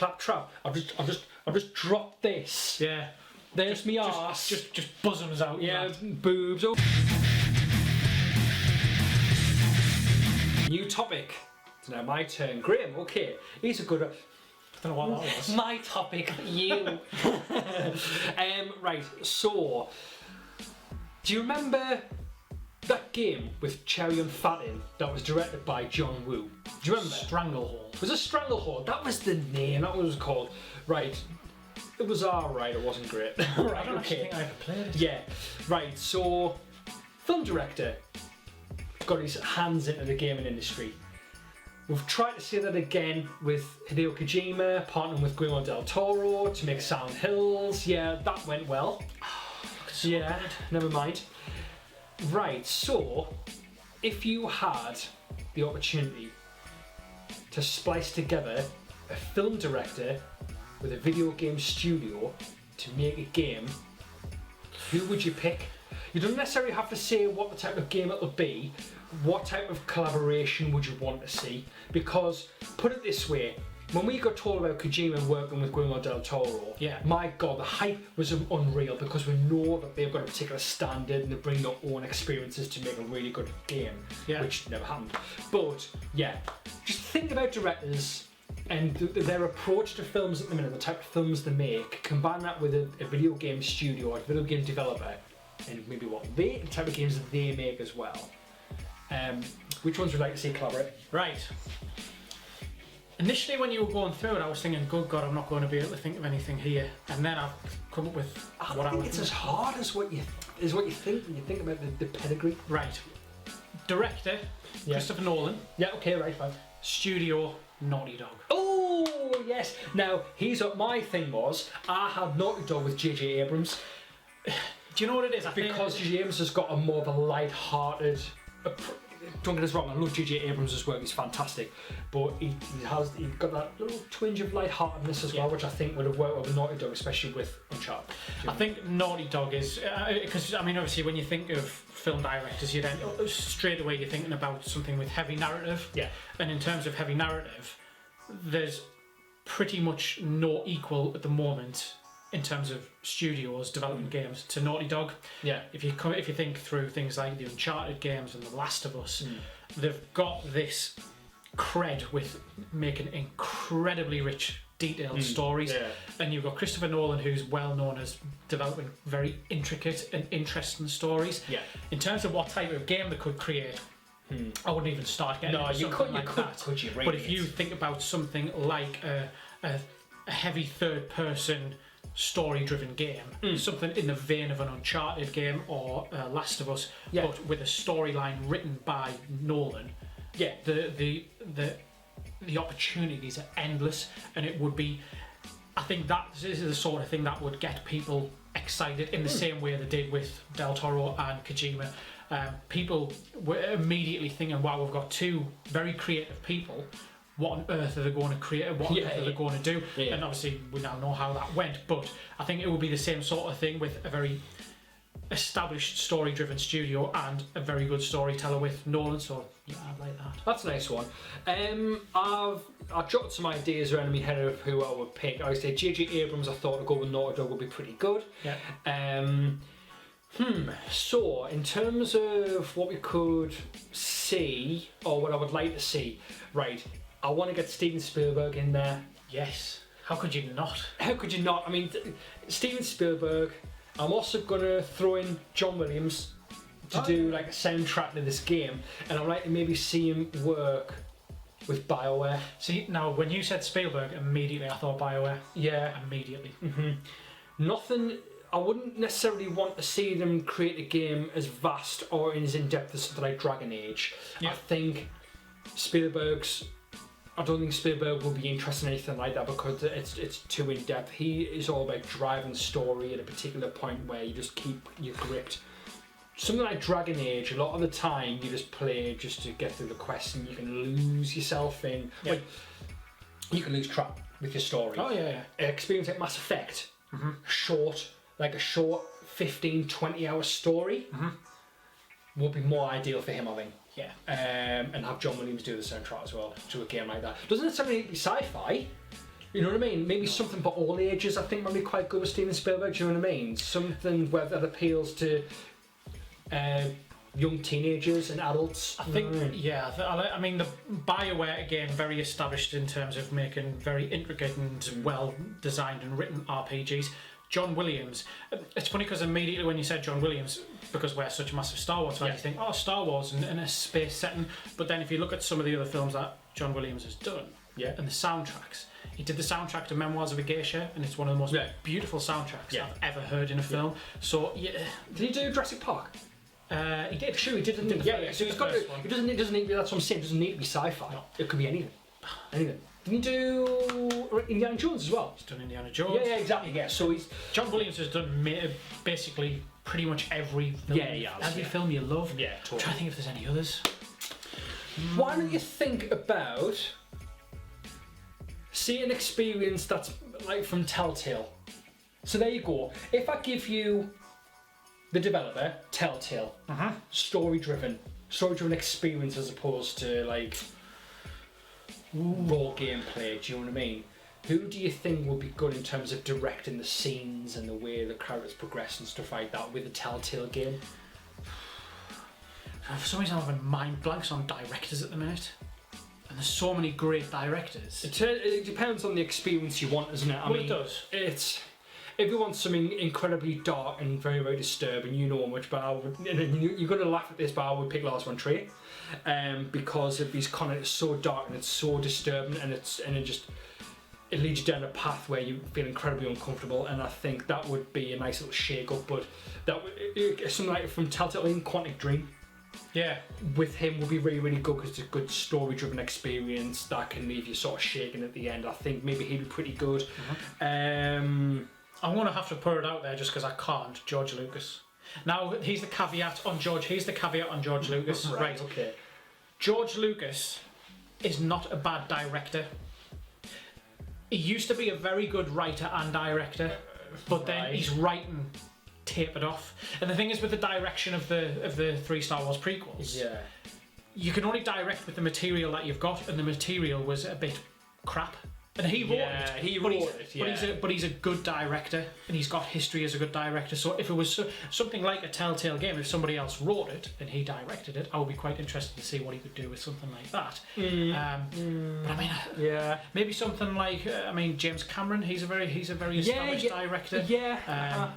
claptrap. I've just dropped this. Yeah. There's me arse. Just bosoms out. Yeah, boobs. Oh. New topic. It's now my turn. Graham, okay. He's a good... I don't know what that was. My topic, you. Right, so... Do you remember that game with Cherry and Fat in that was directed by John Woo? Do you remember? Stranglehold. It was a Stranglehold. That was the name. That was what it was called. Right. It was alright. It wasn't great. Right, I don't actually think I ever played it. Yeah. Right. So, film director got his hands into the gaming industry. We've tried to say that again with Hideo Kojima partnering with Guillermo del Toro to make Silent Hills. Yeah, that went well. Yeah, never mind. Right, so if you had the opportunity to splice together a film director with a video game studio to make a game, who would you pick? You don't necessarily have to say what the type of game it'll be. What type of collaboration would you want to see? Because, put it this way, when we got told about Kojima working with Guillermo del Toro, yeah, my God, the hype was unreal because we know that they've got a particular standard and they bring their own experiences to make a really good game, which never happened. But yeah, just think about directors and their approach to films at the minute, the type of films they make, combine that with a video game studio, a video game developer, and maybe the type of games that they make as well. Which ones would you like to see collaborate? Right. Initially, when you were going through it, I was thinking, "Good God, I'm not going to be able to think of anything here." And then I've come up with what I think it's as hard as what you think when you think about the pedigree. Right. Director, Christopher Nolan. Yeah. Okay. Right. Fine. Studio, Naughty Dog. Oh yes. Now my thing was I had Naughty Dog with J.J. Abrams. Do you know what it is? Because J.J. Abrams has got a more of a light-hearted. Don't get us wrong, I love J.J. Abrams' work, he's fantastic, but he's got that little twinge of light-heartedness as well, which I think would have worked with Naughty Dog, especially with Uncharted. I think Naughty Dog is, because I mean obviously when you think of film directors, you then straight away you're thinking about something with heavy narrative. Yeah. And in terms of heavy narrative, there's pretty much no equal at the moment in terms of studios developing games to Naughty Dog. Yeah. If you think through things like the Uncharted games and The Last of Us, they've got this cred with making incredibly rich, detailed stories. Yeah. And you've got Christopher Nolan, who's well known as developing very intricate and interesting stories. Yeah. In terms of what type of game they could create, I wouldn't even start getting into something like that. Could you? But if you think about something like a heavy third-person story-driven game, something in the vein of an Uncharted game or Last of Us, but with a storyline written by Nolan, the opportunities are endless, and it would be. I think that this is the sort of thing that would get people excited in the same way they did with Del Toro and Kojima. People were immediately thinking, "Wow, we've got two very creative people. What on earth are they going to create? What on earth are they going to do?" Yeah. And obviously we now know how that went, but I think it would be the same sort of thing with a very established story-driven studio and a very good storyteller with Nolan. So yeah, I'd like that. That's a nice one. I've jotted some ideas around in my head of who I would pick. I would say J.J. Abrams. I thought to go with Naughty Dog would be pretty good. Yeah. So in terms of what we could see or what I would like to see, right? I want to get Steven Spielberg in there. Yes. How could you not? How could you not? I mean, Steven Spielberg. I'm also going to throw in John Williams to do like a soundtrack to this game, and I'd like to maybe see him work with BioWare. See, now when you said Spielberg, immediately I thought BioWare. Yeah. Immediately. Nothing. I wouldn't necessarily want to see them create a game as vast or as in-depth as something like Dragon Age. Yeah. I think I don't think Spielberg will be interested in anything like that because it's too in depth. He is all about driving the story at a particular point where you just keep you gripped. Something like Dragon Age, a lot of the time you just play just to get through the quest, and you can lose yourself in. Yeah. Like, you can lose track with your story. Oh yeah. Experience like Mass Effect, a short 15-20 hour story would be more ideal for him, I think. Yeah. And have John Williams do the soundtrack as well to a game like that. Doesn't necessarily need to be sci-fi. You know what I mean? Maybe something for all ages. I think might be quite good with Steven Spielberg. Do you know what I mean? Something where that appeals to young teenagers and adults. I think, I mean, the BioWare, again, very established in terms of making very intricate and well designed and written RPGs. John Williams. It's funny because immediately when you said John Williams, because we're such a massive Star Wars fans, you think, oh, Star Wars in a space setting. But then if you look at some of the other films that John Williams has done, and the soundtracks, he did the soundtrack to Memoirs of a Geisha, and it's one of the most beautiful soundtracks I've ever heard in a film. So, Did he do Jurassic Park? He did. Sure, he did. Didn't he? Yeah. So he's got to. It doesn't need to be. That's what I'm saying. It doesn't need to be sci-fi. No. It could be anything. Anything. Didn't he do Indiana Jones as well? He's done Indiana Jones. Yeah, exactly. Yeah. So he's John Williams has done basically pretty much every film. Every film you love. Yeah, totally. I'm trying to think if there's any others. Why don't you think about see an experience that's like from Telltale? So there you go. If I give you the developer, Telltale, story-driven experience as opposed to like raw gameplay. Do you know what I mean? Who do you think would be good in terms of directing the scenes and the way the characters progress and stuff like that with a Telltale game? For some reason, I'm having mind blanks on directors at the minute, and there's so many great directors. It depends on the experience you want, isn't it? I mean, it does. If you want something incredibly dark and very, very disturbing, you know how much, but you're going to laugh at this, but I would pick Lars von Trier, because of his content is so dark and it's so disturbing, and it leads you down a path where you feel incredibly uncomfortable, and I think that would be a nice little shake-up. But something like from Telltale in Quantic Dream, with him would be really, really good because it's a good story-driven experience that can leave you sort of shaking at the end. I think maybe he'd be pretty good. I'm going to have to put it out there just because I can't. George Lucas. Now, here's the caveat on George Lucas. Right, okay. George Lucas is not a bad director. He used to be a very good writer and director, but then his writing tapered off. And the thing is, with the direction of the 3 Star Wars prequels, you can only direct with the material that you've got, and the material was a bit crap. And he wrote it. But he's a good director, and he's got history as a good director. So if it was something like a Telltale game, if somebody else wrote it and he directed it, I would be quite interested to see what he could do with something like that. But I mean, maybe something like James Cameron. He's a very established director.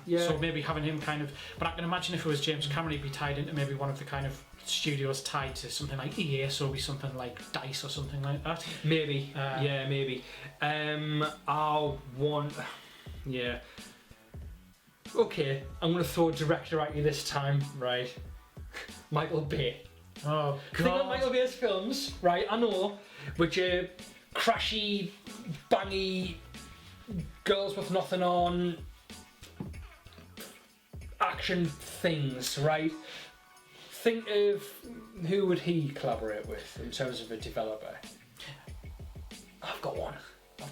So maybe having him kind of. But I can imagine if it was James Cameron, he'd be tied into maybe one of the kind of studios tied to something like EA, so it'll be something like DICE or something like that. Maybe. Maybe. I'll want. Yeah. Okay, I'm going to throw a director at you this time, right? Michael Bay. Oh, think of Michael Bay's films, right? I know, which are crashy, bangy, girls with nothing on, action things, right? Think of who would he collaborate with in terms of a developer? I've got one.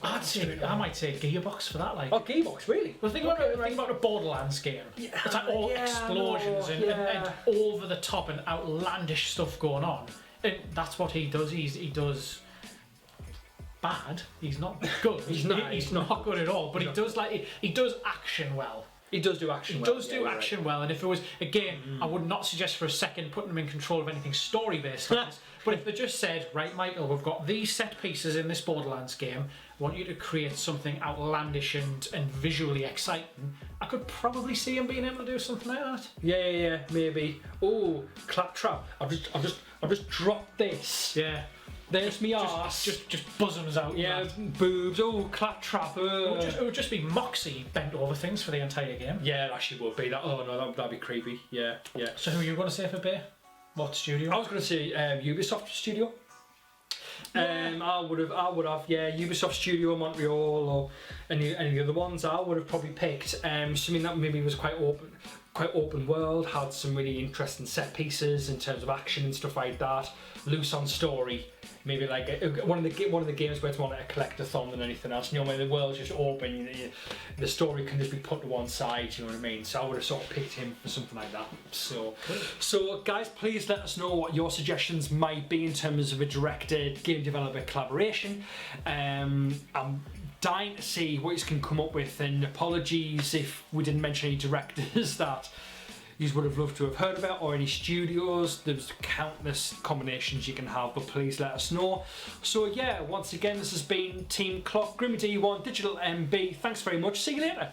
I might say Gearbox for that. Oh, Gearbox, really? Well, think about a Borderlands game. It's like all explosions and over the top and outlandish stuff going on. And that's what he does. He does bad. He's not good. He's not good at all. But he does action well. He does do action well. And if it was, again, I would not suggest for a second putting him in control of anything story-based like this, but if they just said, right, Michael, we've got these set pieces in this Borderlands game, I want you to create something outlandish and visually exciting, I could probably see him being able to do something like that. Yeah, maybe. Oh, Claptrap. I've just dropped this. Yeah. There's me arse. Just buzzing us out. Yeah, boobs. Oh, Claptrap. It would just be Moxie bent over things for the entire game. Yeah, it actually would be. That'd be creepy. Yeah. So who are you going to say for Bay? What studio? I was going to say Ubisoft Studio. Yeah. I would have. Ubisoft Studio Montreal or any of the other ones. I would have probably picked something that maybe was quite open world, had some really interesting set pieces in terms of action and stuff like that. Loose on story. Maybe like one of the games where it's more like a collectathon than anything else. You know, when the world's just open, the story can just be put to one side. You know what I mean? So I would have sort of picked him for something like that. So guys, please let us know what your suggestions might be in terms of a director game developer collaboration. I'm dying to see what he can come up with, and apologies if we didn't mention any directors that you would have loved to have heard about, or any studios. There's countless combinations you can have, but please let us know. So yeah, once again, this has been Team Clock, Grimmy D1, Digital MB. Thanks very much. See you later.